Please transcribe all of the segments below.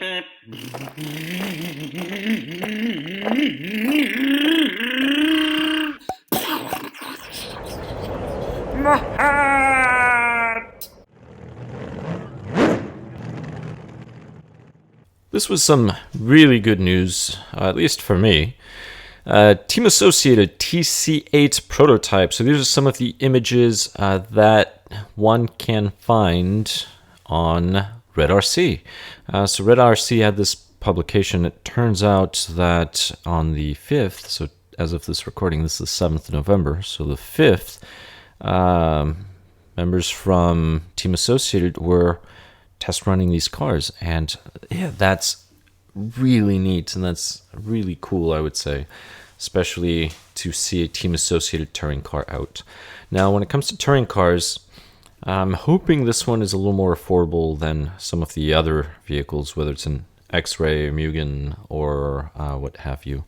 My hat! This was some really good news, at least for me. Team Associated TC8 prototype. So these are some of the images that one can find on RedRC. So RedRC had this publication. It turns out that on the 5th, so as of this recording, this is the 7th of November, so the 5th, members from Team Associated were test running these cars. And yeah, that's really neat and that's really cool, I would say, especially to see a Team Associated touring car out. Now, when it comes to touring cars, I'm hoping this one is a little more affordable than some of the other vehicles, whether it's an X-Ray, Mugen, or what have you,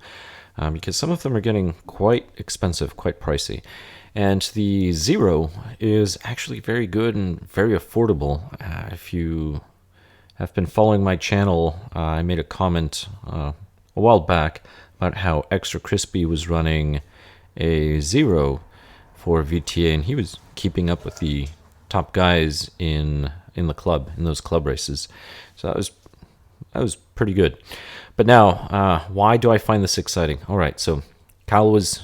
because some of them are getting quite expensive, quite pricey. And the Zero is actually very good and very affordable. If you have been following my channel, I made a comment a while back about how Extra Crispy was running a Zero for VTA, and he was keeping up with the top guys in the club, in those club races. So that was pretty good. But now, why do I find this exciting? All right, so Kyle was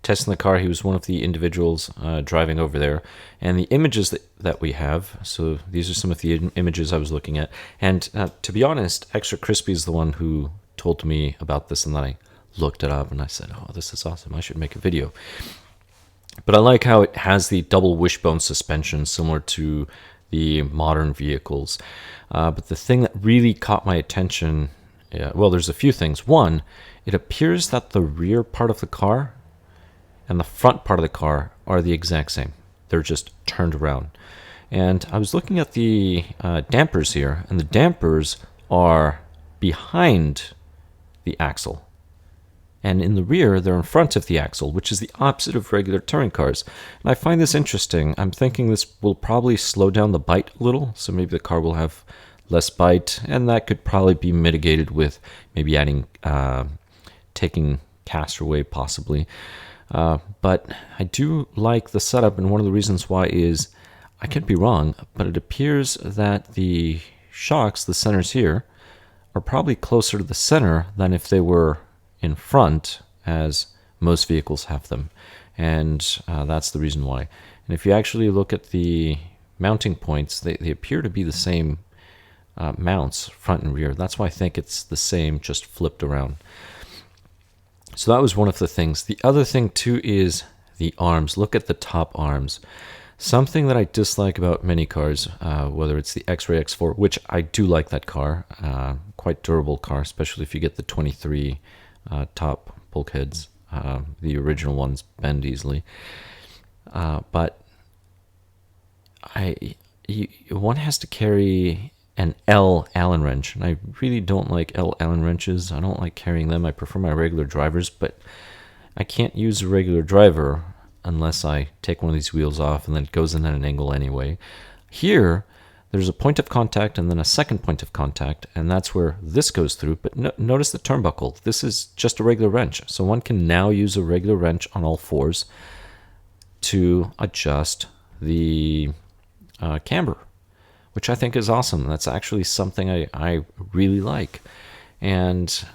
testing the car. He was one of the individuals driving over there. And the images that we have, so these are some of the images I was looking at. And to be honest, Extra Crispy is the one who told me about this, and then I looked it up and I said, oh, this is awesome. I should make a video. But I like how it has the double wishbone suspension similar to the modern vehicles. But the thing that really caught my attention, well, there's a few things. One, it appears that the rear part of the car and the front part of the car are the exact same. They're just turned around. And I was looking at the dampers here, and the dampers are behind the axle. And in the rear, they're in front of the axle, which is the opposite of regular touring cars. And I find this interesting. I'm thinking this will probably slow down the bite a little, so maybe the car will have less bite, and that could probably be mitigated with maybe adding, taking caster away possibly. But I do like the setup, and one of the reasons why is, I could be wrong, but it appears that the shocks, the centers here, are probably closer to the center than if they were in front, as most vehicles have them. And that's the reason why. And if you actually look at the mounting points, they appear to be the same mounts, front and rear. That's why I think it's the same, just flipped around. So that was one of the things. The other thing too is the arms. Look at the top arms. Something that I dislike about many cars, whether it's the X-Ray X4, which I do like that car, quite durable car, especially if you get the 23 top bulkheads. The original ones bend easily. But one has to carry an L Allen wrench, and I really don't like L Allen wrenches. I don't like carrying them. I prefer my regular drivers, but I can't use a regular driver unless I take one of these wheels off, and then it goes in at an angle anyway. Here, there's a point of contact and then a second point of contact, and that's where this goes through. But notice the turnbuckle. This is just a regular wrench, so one can now use a regular wrench on all fours to adjust the camber, which I think is awesome. That's actually something I really like. And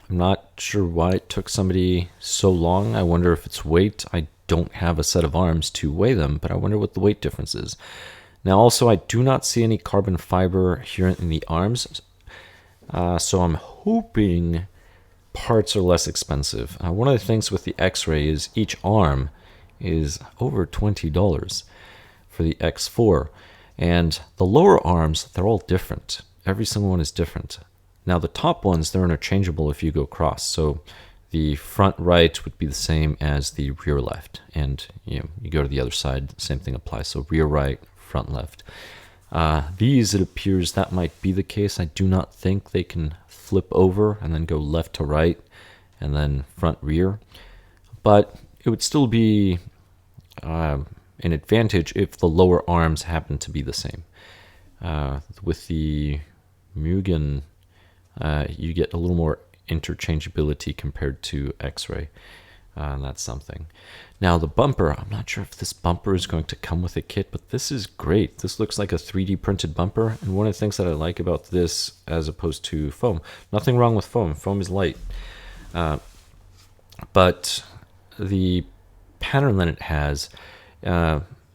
I'm not sure why it took somebody so long. I wonder if it's weight. I don't have a set of arms to weigh them, but I wonder what the weight difference is. Now also, I do not see any carbon fiber here in the arms. So I'm hoping parts are less expensive. One of the things with the X-Ray is each arm is over $20 for the X4. And the lower arms, they're all different. Every single one is different. Now the top ones, they're interchangeable if you go cross. So the front right would be the same as the rear left. And you go to the other side, same thing applies. So rear right, front left. These, it appears that might be the case. I do not think they can flip over and then go left to right and then front rear. But it would still be an advantage if the lower arms happen to be the same. With the Mugen, you get a little more interchangeability compared to X-Ray. And that's something. Now the bumper, I'm not sure if this bumper is going to come with a kit, but this is great. This looks like a 3D printed bumper, and one of the things that I like about this as opposed to foam, nothing wrong with foam. Foam is light. But the pattern that it has,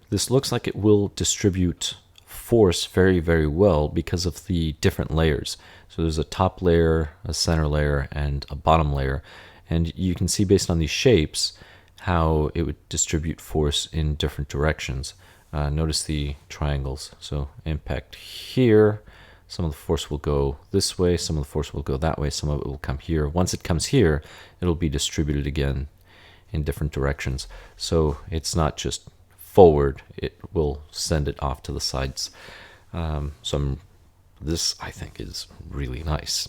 this looks like it will distribute force very, very well because of the different layers. So there's a top layer, a center layer, and a bottom layer. And you can see based on these shapes how it would distribute force in different directions. Notice the triangles. So impact here, some of the force will go this way, some of the force will go that way, some of it will come here. Once it comes here, it'll be distributed again in different directions. So it's not just forward, it will send it off to the sides. This I think is really nice.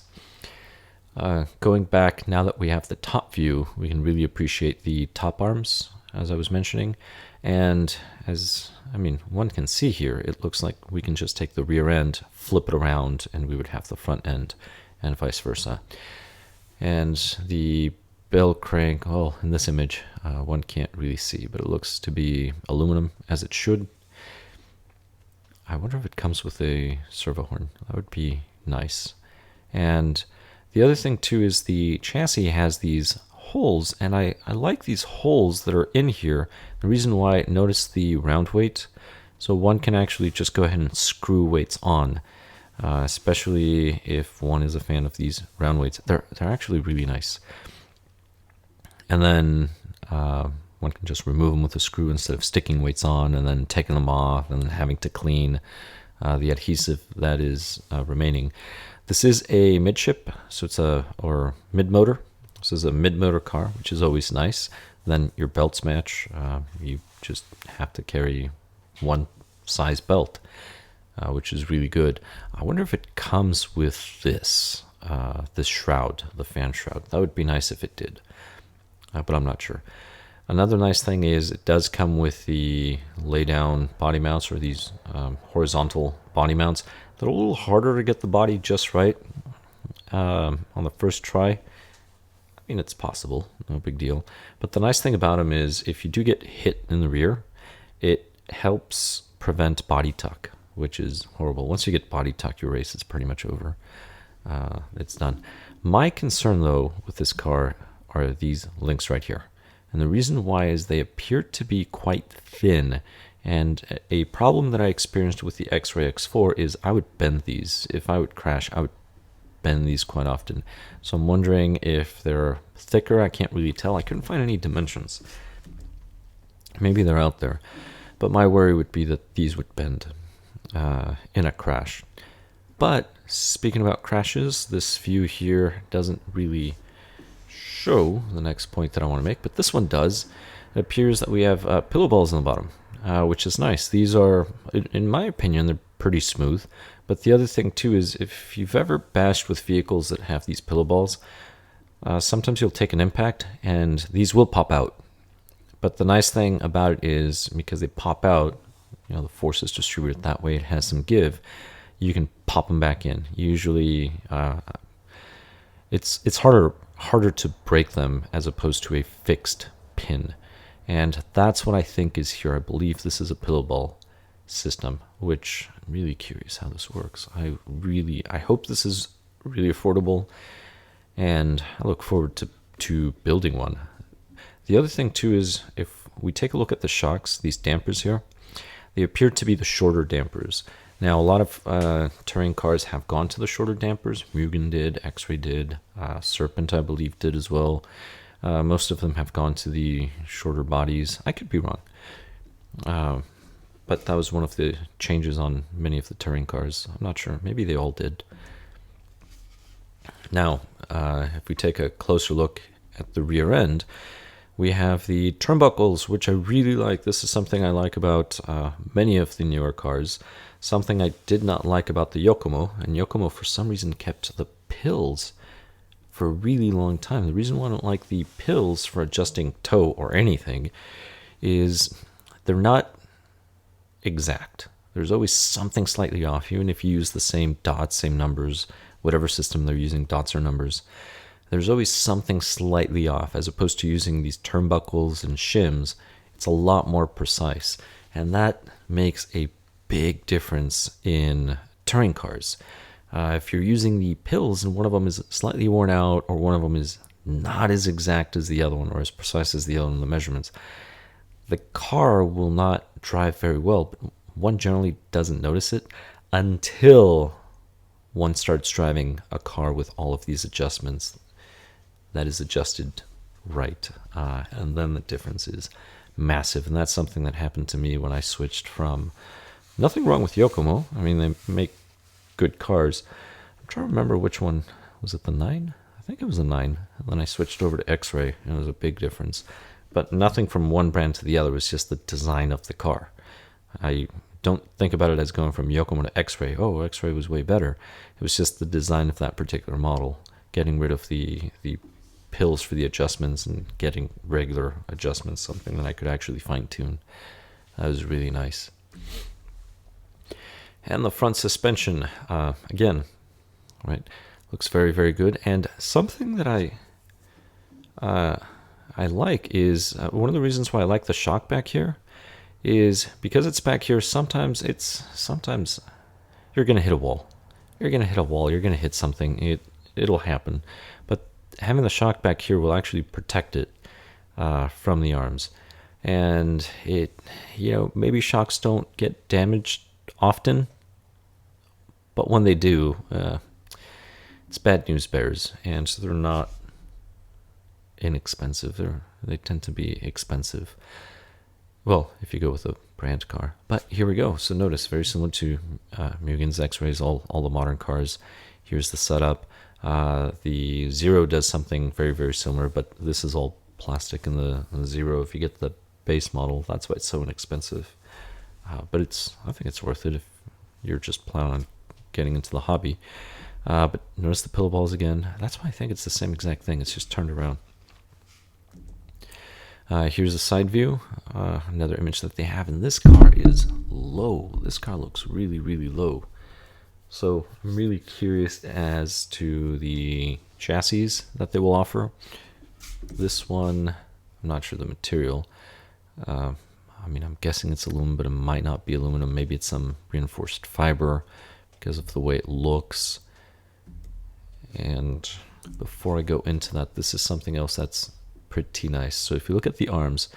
Going back, now that we have the top view, we can really appreciate the top arms, as I was mentioning. And one can see here, it looks like we can just take the rear end, flip it around, and we would have the front end, and vice versa. And the bell crank, in this image, one can't really see, but it looks to be aluminum, as it should. I wonder if it comes with a servo horn. That would be nice. And the other thing too is the chassis has these holes, and I like these holes that are in here. The reason why, notice the round weight. So one can actually just go ahead and screw weights on, especially if one is a fan of these round weights. They're actually really nice. And then one can just remove them with a screw instead of sticking weights on and then taking them off and then having to clean the adhesive that is remaining. This is a midship, so it's or mid-motor. This is a mid-motor car, which is always nice. Then your belts match. You just have to carry one size belt, which is really good. I wonder if it comes with this shroud, the fan shroud. That would be nice if it did, but I'm not sure. Another nice thing is it does come with the lay-down body mounts, or these horizontal body mounts. They're a little harder to get the body just right on the first try. I mean, it's possible, no big deal. But the nice thing about them is if you do get hit in the rear, it helps prevent body tuck, which is horrible. Once you get body tuck, your race is pretty much over. It's done. My concern, though, with this car are these links right here. And the reason why is they appear to be quite thin. And a problem that I experienced with the X-Ray X4 is I would bend these. If I would crash, I would bend these quite often. So I'm wondering if they're thicker. I can't really tell. I couldn't find any dimensions. Maybe they're out there. But my worry would be that these would bend in a crash. But speaking about crashes, this view here doesn't really show the next point that I want to make, but this one does. It appears that we have pillow balls on the bottom, which is nice. These are, in my opinion, they're pretty smooth. But the other thing too is if you've ever bashed with vehicles that have these pillow balls, sometimes you'll take an impact and these will pop out. But the nice thing about it is because they pop out, the force is distributed that way, it has some give, you can pop them back in. Usually it's harder to break them as opposed to a fixed pin. And that's what I think is here. I believe this is a pillow ball system, which I'm really curious how this works. I hope this is really affordable, and I look forward to building one. The other thing too is if we take a look at the shocks, these dampers here, they appear to be the shorter dampers. Now, a lot of touring cars have gone to the shorter dampers. Mugen did, X-Ray did, Serpent, I believe, did as well. Most of them have gone to the shorter bodies. I could be wrong. But that was one of the changes on many of the touring cars. I'm not sure. Maybe they all did. Now, if we take a closer look at the rear end, we have the turnbuckles, which I really like. This is something I like about many of the newer cars. Something I did not like about the Yokomo, and Yokomo for some reason kept the pills for a really long time. The reason why I don't like the pills for adjusting toe or anything is they're not exact. There's always something slightly off, even if you use the same dots, same numbers, whatever system they're using, dots or numbers. There's always something slightly off, as opposed to using these turnbuckles and shims. It's a lot more precise, and that makes a big difference in touring cars. If you're using the pills and one of them is slightly worn out, or one of them is not as exact as the other one, or as precise as the other one in the measurements, the car will not drive very well. But one generally doesn't notice it until one starts driving a car with all of these adjustments that is adjusted right. And then the difference is massive. And that's something that happened to me when I switched from, nothing wrong with Yokomo. I mean, they make good cars. I'm trying to remember which one. Was it the 9? I think it was the 9. And then I switched over to X-Ray, and it was a big difference. But nothing from one brand to the other. It was just the design of the car. I don't think about it as going from Yokomo to X-Ray. Oh, X-Ray was way better. It was just the design of that particular model, getting rid of the pills for the adjustments and getting regular adjustments, something that I could actually fine-tune. That was really nice. And the front suspension, again, right, looks very, very good. And something that I like is, one of the reasons why I like the shock back here is because it's back here, sometimes you're going to hit a wall. You're going to hit something. It'll happen. But having the shock back here will actually protect it from the arms. And maybe shocks don't get damaged often, but when they do, it's bad news bears, and so they're not inexpensive. They tend to be expensive. Well, if you go with a brand car. But here we go. So notice, very similar to Mugen's X-Rays, all the modern cars. Here's the setup. The Zero does something very, very similar, but this is all plastic in the Zero. If you get the base model, that's why it's so inexpensive. But I think it's worth it if you're just planning on getting into the hobby. But notice the pillow balls again. That's why I think it's the same exact thing. It's just turned around. Here's a side view. Another image that they have in this car is low. This car looks really, really low. So I'm really curious as to the chassis that they will offer. This one, I'm not sure the material. I'm guessing it's aluminum, but it might not be aluminum. Maybe it's some reinforced fiber because of the way it looks. And before I go into that, this is something else that's pretty nice. So if you look at the arms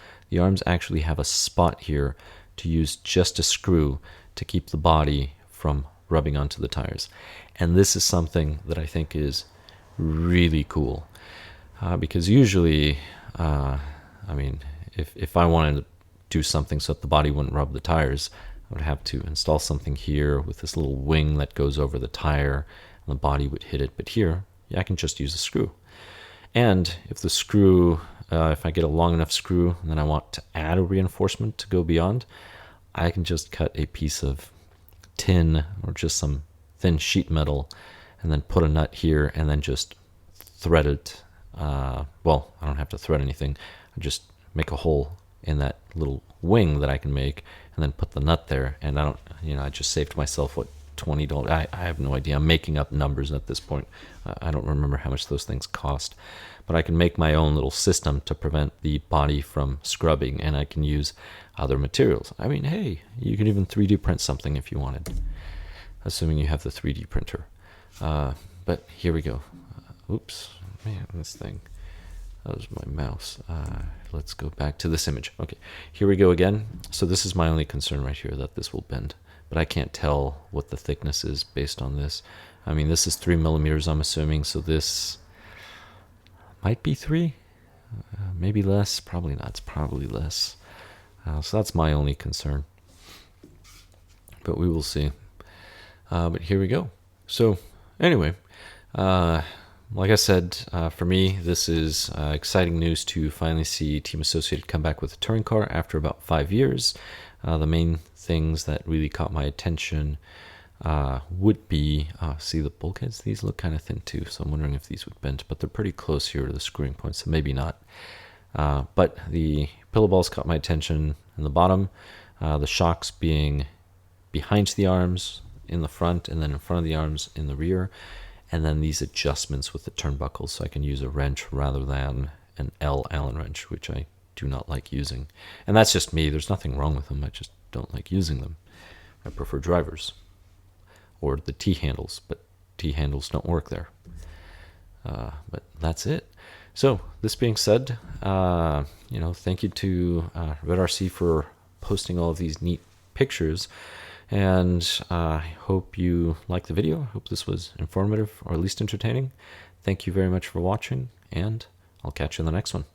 actually have a spot here to use just a screw to keep the body from rubbing onto the tires. And this is something that I think is really cool. Because usually, if I wanted to do something so that the body wouldn't rub the tires, I would have to install something here with this little wing that goes over the tire, and the body would hit it. But here, I can just use a screw. And if the screw, if I get a long enough screw and then I want to add a reinforcement to go beyond, I can just cut a piece of tin or just some thin sheet metal and then put a nut here and then just thread it. I don't have to thread anything. I just make a hole in that little wing that I can make and then put the nut there. And I just saved myself, $20. I have no idea. I'm making up numbers at this point. I don't remember how much those things cost. But I can make my own little system to prevent the body from scrubbing, and I can use other materials. Hey, you can even 3D print something if you wanted, assuming you have the 3D printer. But here we go. Oops, man, this thing. That was my mouse. Let's go back to this image. Okay, here we go again. So this is my only concern right here, that this will bend. But I can't tell what the thickness is based on this. This is 3 millimeters, I'm assuming, so this might be 3, maybe less, probably not, it's probably less. So that's my only concern. But we will see. But here we go. So anyway, like I said, for me, this is exciting news to finally see Team Associated come back with a touring car after about 5 years. The main things that really caught my attention would be, see the bulkheads, these look kind of thin too, so I'm wondering if these would bend, but they're pretty close here to the screwing point, so maybe not. But the pillow balls caught my attention in the bottom, the shocks being behind the arms in the front, and then in front of the arms in the rear, and then these adjustments with the turnbuckles, so I can use a wrench rather than an Allen wrench, which I do not like using. And that's just me. There's nothing wrong with them. I just don't like using them. I prefer drivers or the T-handles, but T-handles don't work there. But that's it. So this being said, thank you to Red RC for posting all of these neat pictures, and I hope you liked the video. I hope this was informative or at least entertaining. Thank you very much for watching, and I'll catch you in the next one.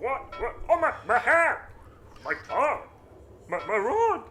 What? Oh, my hair! My tongue! My rod!